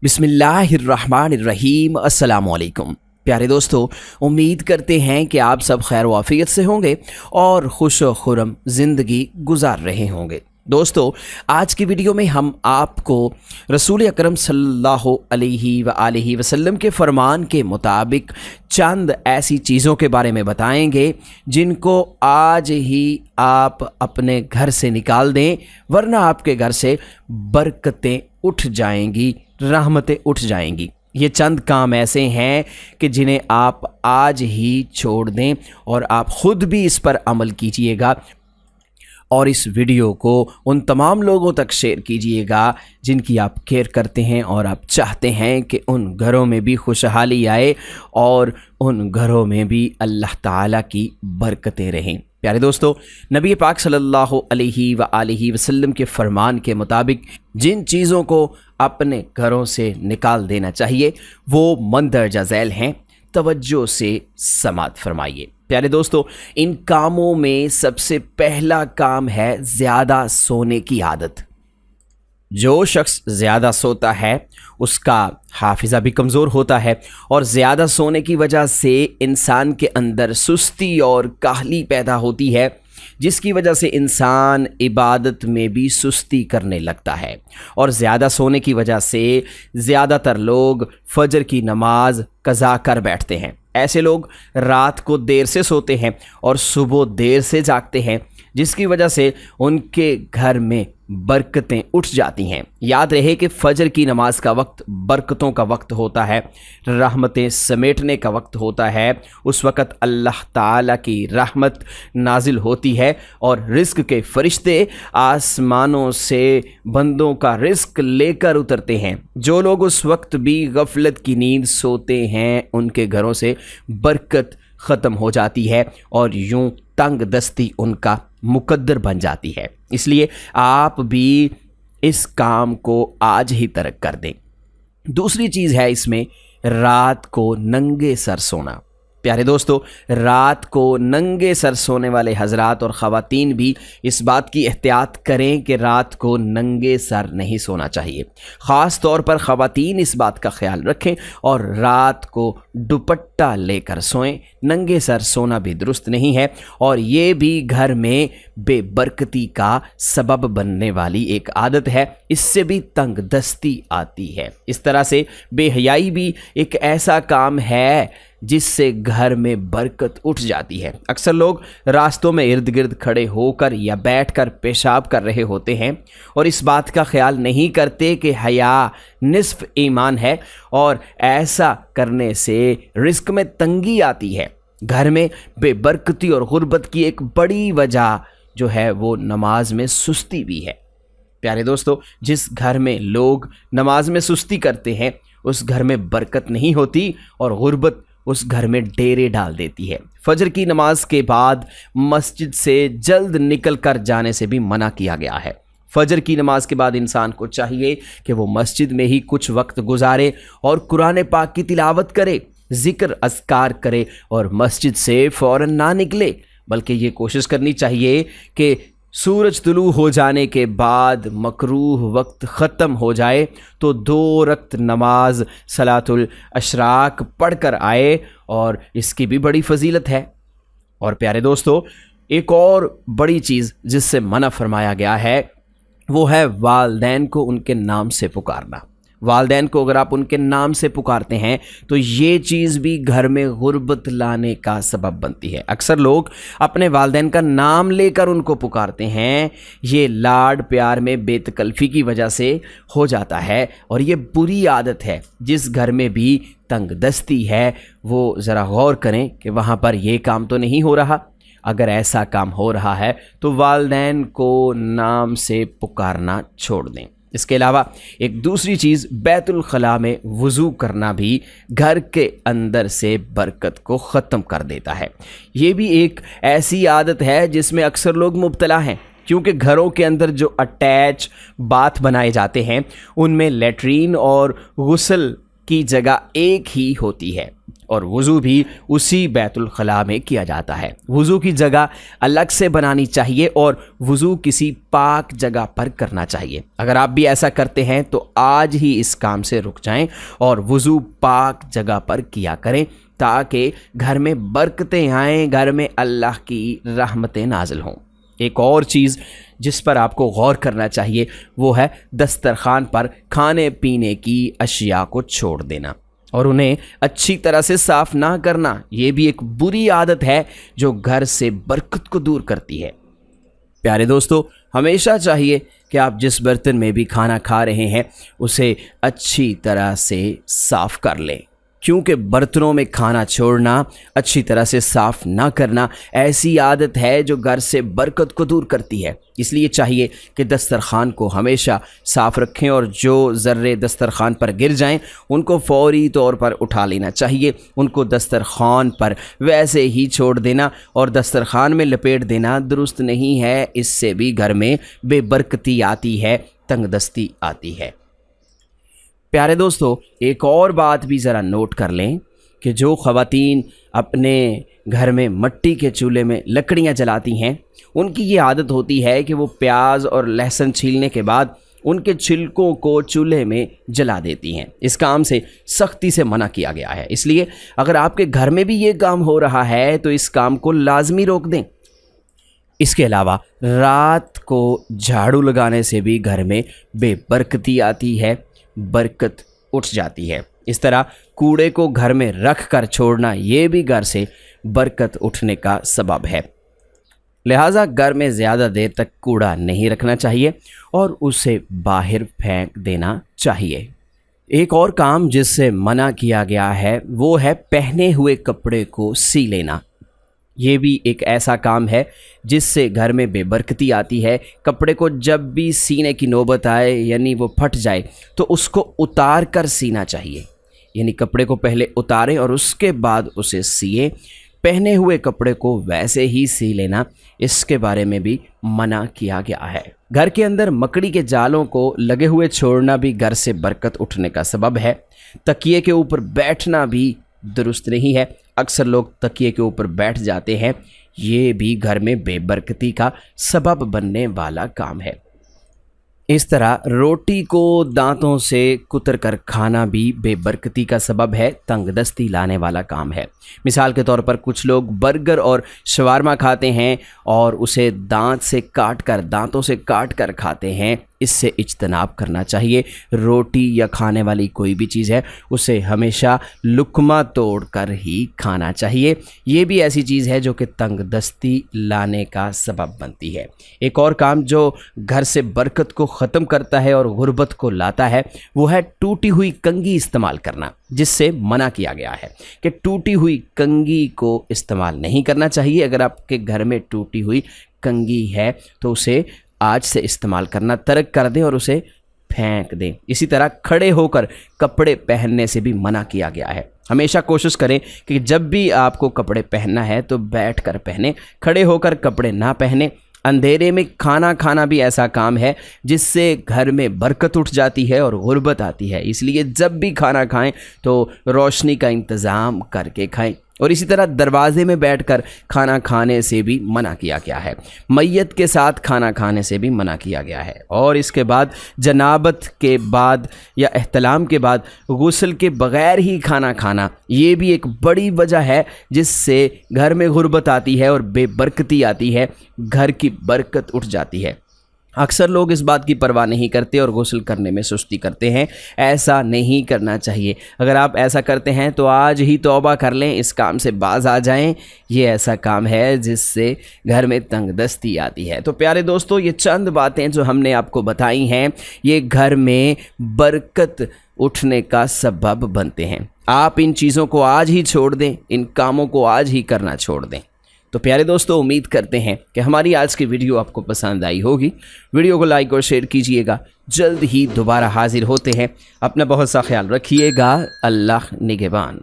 बिस्मिल्लाहिर्रहमानिर्रहीम। अस्सलामुअलैकुम प्यारे दोस्तों, उम्मीद करते हैं कि आप सब खैर वाफियत से होंगे और खुश खुरम ज़िंदगी गुजार रहे होंगे। दोस्तों, आज की वीडियो में हम आपको रसूल अकरम सल्लल्लाहु अलैहि वसल्लम के फरमान के मुताबिक चंद ऐसी चीज़ों के बारे में बताएंगे जिनको आज ही आप अपने घर से निकाल दें, वरना आपके घर से बरकतें उठ जाएंगी, रहमतें उठ जाएंगी। ये चंद काम ऐसे हैं कि जिन्हें आप आज ही छोड़ दें और आप ख़ुद भी इस पर अमल कीजिएगा और इस वीडियो को उन तमाम लोगों तक शेयर कीजिएगा जिनकी आप केयर करते हैं और आप चाहते हैं कि उन घरों में भी खुशहाली आए और उन घरों में भी अल्लाह ताला की बरकतें रहें। प्यारे दोस्तों, नबी पाक सल्लल्लाहु अलैहि वसल्लम के फरमान के मुताबिक जिन चीज़ों को अपने घरों से निकाल देना चाहिए वो मंदरजा झैल हैं। तवज्जो से समात फरमाइए। प्यारे दोस्तों, इन कामों में सबसे पहला काम है ज़्यादा सोने की आदत। जो शख्स ज़्यादा सोता है उसका हाफिज़ा भी कमज़ोर होता है और ज़्यादा सोने की वजह से इंसान के अंदर सुस्ती और काहली पैदा होती है, जिसकी वजह से इंसान इबादत में भी सुस्ती करने लगता है। और ज़्यादा सोने की वजह से ज़्यादातर लोग फजर की नमाज कज़ा कर बैठते हैं। ऐसे लोग रात को देर से सोते हैं और सुबह देर से जागते हैं, जिसकी वजह से उनके घर में बरकतें उठ जाती हैं। याद रहे कि फ़जर की नमाज का वक्त बरकतों का वक्त होता है, रहमतें समेटने का वक्त होता है। उस वक़्त अल्लाह ताला की रहमत नाजिल होती है और रिज़्क़ के फ़रिश्ते आसमानों से बंदों का रिज़्क़ लेकर उतरते हैं। जो लोग उस वक्त भी गफलत की नींद सोते हैं उनके घरों से बरकत ख़त्म हो जाती है और यूं तंग दस्ती उनका मुकद्दर बन जाती है। इसलिए आप भी इस काम को आज ही तर्क कर दें। दूसरी चीज़ है इसमें रात को नंगे सर सोना। प्यारे दोस्तों, रात को नंगे सर सोने वाले हजरात और ख़वातीन भी इस बात की एहतियात करें कि रात को नंगे सर नहीं सोना चाहिए। ख़ास तौर पर ख़वातीन इस बात का ख्याल रखें और रात को दुपट्टा लेकर सोएं। नंगे सर सोना भी दुरुस्त नहीं है और ये भी घर में बेबरकती का सबब बनने वाली एक आदत है। इससे भी तंग दस्ती आती है। इस तरह से बेहयाई भी एक ऐसा काम है जिससे घर में बरकत उठ जाती है। अक्सर लोग रास्तों में इर्द गिर्द खड़े होकर या बैठकर पेशाब कर रहे होते हैं और इस बात का ख्याल नहीं करते कि हया निस्फ ईमान है और ऐसा करने से रिस्क में तंगी आती है। घर में बेबरकती और गुर्बत की एक बड़ी वजह जो है वो नमाज में सुस्ती भी है। प्यारे दोस्तों, जिस घर में लोग नमाज में सुस्ती करते हैं उस घर में बरकत नहीं होती और गुर्बत उस घर में डेरे डाल देती है। फजर की नमाज के बाद मस्जिद से जल्द निकल कर जाने से भी मना किया गया है। फजर की नमाज के बाद इंसान को चाहिए कि वो मस्जिद में ही कुछ वक्त गुजारे और कुरान पाक की तिलावत करे, ज़िक्र अज़कार करे और मस्जिद से फ़ौरन ना निकले, बल्कि ये कोशिश करनी चाहिए कि सूरज तुलू हो जाने के बाद मकरूह वक्त ख़त्म हो जाए तो 2 रकत नमाज सलातुल अशराक पढ़ कर आए और इसकी भी बड़ी फजीलत है। और प्यारे दोस्तों, एक और बड़ी चीज़ जिससे मना फरमाया गया है वो है वालदैन को उनके नाम से पुकारना। वालदैन को अगर आप उनके नाम से पुकारते हैं तो ये चीज़ भी घर में गुर्बत लाने का सबब बनती है। अक्सर लोग अपने वालदैन का नाम लेकर उनको पुकारते हैं। ये लाड प्यार में बेतकल्फ़ी की वजह से हो जाता है और ये बुरी आदत है। जिस घर में भी तंग दस्ती है वो ज़रा गौर करें कि वहाँ पर ये काम तो नहीं हो रहा। अगर ऐसा काम हो रहा है तो वालदैन को नाम से पुकारना छोड़ दें। इसके अलावा एक दूसरी चीज़ बैतुल खला में वज़ू करना भी घर के अंदर से बरकत को ख़त्म कर देता है। ये भी एक ऐसी आदत है जिसमें अक्सर लोग मुब्तला हैं, क्योंकि घरों के अंदर जो अटैच बाथ बनाए जाते हैं उनमें लेटरीन और गुस्ल की जगह एक ही होती है। और वज़ू भी उसी बैतुल खला में किया जाता है। वज़ू की जगह अलग से बनानी चाहिए और वज़ू किसी पाक जगह पर करना चाहिए। अगर आप भी ऐसा करते हैं तो आज ही इस काम से रुक जाएं और वज़ू पाक जगह पर किया करें ताकि घर में बरकतें आएँ, घर में अल्लाह की रहमतें नाज़िल हों। एक और चीज़ जिस पर आपको गौर करना चाहिए वो है दस्तरखान पर खाने पीने की अशिया को छोड़ देना और उन्हें अच्छी तरह से साफ़ ना करना। ये भी एक बुरी आदत है जो घर से बरकत को दूर करती है। प्यारे दोस्तों, हमेशा चाहिए कि आप जिस बर्तन में भी खाना खा रहे हैं उसे अच्छी तरह से साफ़ कर लें, क्योंकि बर्तनों में खाना छोड़ना, अच्छी तरह से साफ़ ना करना ऐसी आदत है जो घर से बरकत को दूर करती है। इसलिए चाहिए कि दस्तरखान को हमेशा साफ़ रखें और जो ज़र्रे दस्तरखान पर गिर जाएं उनको फ़ौरी तौर पर उठा लेना चाहिए। उनको दस्तरखान पर वैसे ही छोड़ देना और दस्तरखान में लपेट देना दुरुस्त नहीं है। इससे भी घर में बेबरकती आती है, तंगदस्ती आती है। प्यारे दोस्तों, एक और बात भी ज़रा नोट कर लें कि जो ख़वातीन अपने घर में मिट्टी के चूल्हे में लकड़ियाँ जलाती हैं उनकी ये आदत होती है कि वो प्याज और लहसुन छीलने के बाद उनके छिलकों को चूल्हे में जला देती हैं। इस काम से सख्ती से मना किया गया है। इसलिए अगर आपके घर में भी ये काम हो रहा है तो इस काम को लाजमी रोक दें। इसके अलावा रात को झाड़ू लगाने से भी घर में बेबरकती आती है, बरकत उठ जाती है। इस तरह कूड़े को घर में रख कर छोड़ना ये भी घर से बरकत उठने का सबब है। लिहाजा घर में ज़्यादा देर तक कूड़ा नहीं रखना चाहिए और उसे बाहर फेंक देना चाहिए। एक और काम जिससे मना किया गया है वो है पहने हुए कपड़े को सी लेना। ये भी एक ऐसा काम है जिससे घर में बेबरकती आती है। कपड़े को जब भी सीने की नौबत आए, यानी वो फट जाए, तो उसको उतार कर सीना चाहिए। यानी कपड़े को पहले उतारें और उसके बाद उसे सिए। पहने हुए कपड़े को वैसे ही सी लेना, इसके बारे में भी मना किया गया है। घर के अंदर मकड़ी के जालों को लगे हुए छोड़ना भी घर से बरकत उठने का सबब है। तकिए के ऊपर बैठना भी दुरुस्त नहीं है। अक्सर लोग तकिए के ऊपर बैठ जाते हैं, ये भी घर में बेबरकती का सबब बनने वाला काम है। इस तरह रोटी को दांतों से कुतर कर खाना भी बेबरकती का सबब है, तंगदस्ती लाने वाला काम है। मिसाल के तौर पर कुछ लोग बर्गर और शवारमा खाते हैं और उसे दांतों से काट कर खाते हैं। इससे इज्तनाब करना चाहिए। रोटी या खाने वाली कोई भी चीज़ है उसे हमेशा लुकमा तोड़ कर ही खाना चाहिए। ये भी ऐसी चीज़ है जो कि तंगदस्ती लाने का सबब बनती है। एक और काम जो घर से बरकत को ख़त्म करता है और गुर्बत को लाता है वो है टूटी हुई कंघी इस्तेमाल करना, जिससे मना किया गया है कि टूटी हुई कंघी को इस्तेमाल नहीं करना चाहिए। अगर आपके घर में टूटी हुई कंघी है तो उसे आज से इस्तेमाल करना तर्क कर दें और उसे फेंक दें। इसी तरह खड़े होकर कपड़े पहनने से भी मना किया गया है। हमेशा कोशिश करें कि जब भी आपको कपड़े पहनना है तो बैठ कर पहने, खड़े होकर कपड़े ना पहने। अंधेरे में खाना खाना भी ऐसा काम है जिससे घर में बरकत उठ जाती है और गुर्बत आती है। इसलिए जब भी खाना खाएं तो रोशनी का इंतज़ाम करके खाएं। और इसी तरह दरवाज़े में बैठकर खाना खाने से भी मना किया गया है। मैयत के साथ खाना खाने से भी मना किया गया है। और इसके बाद जनाबत के बाद या एहतलाम के बाद गुस्ल के बग़ैर ही खाना खाना, ये भी एक बड़ी वजह है जिससे घर में गुर्बत आती है और बेबरकती आती है, घर की बरकत उठ जाती है। अक्सर लोग इस बात की परवाह नहीं करते और गुस्ल करने में सुस्ती करते हैं। ऐसा नहीं करना चाहिए। अगर आप ऐसा करते हैं तो आज ही तौबा कर लें, इस काम से बाज आ जाएं। ये ऐसा काम है जिससे घर में तंगदस्ती आती है। तो प्यारे दोस्तों, ये चंद बातें जो हमने आपको बताई हैं ये घर में बरकत उठने का सबब बनते हैं। आप इन चीज़ों को आज ही छोड़ दें, इन कामों को आज ही करना छोड़ दें। तो प्यारे दोस्तों, उम्मीद करते हैं कि हमारी आज की वीडियो आपको पसंद आई होगी। वीडियो को लाइक और शेयर कीजिएगा। जल्द ही दोबारा हाजिर होते हैं। अपना बहुत सा ख्याल रखिएगा। अल्लाह निगहबान।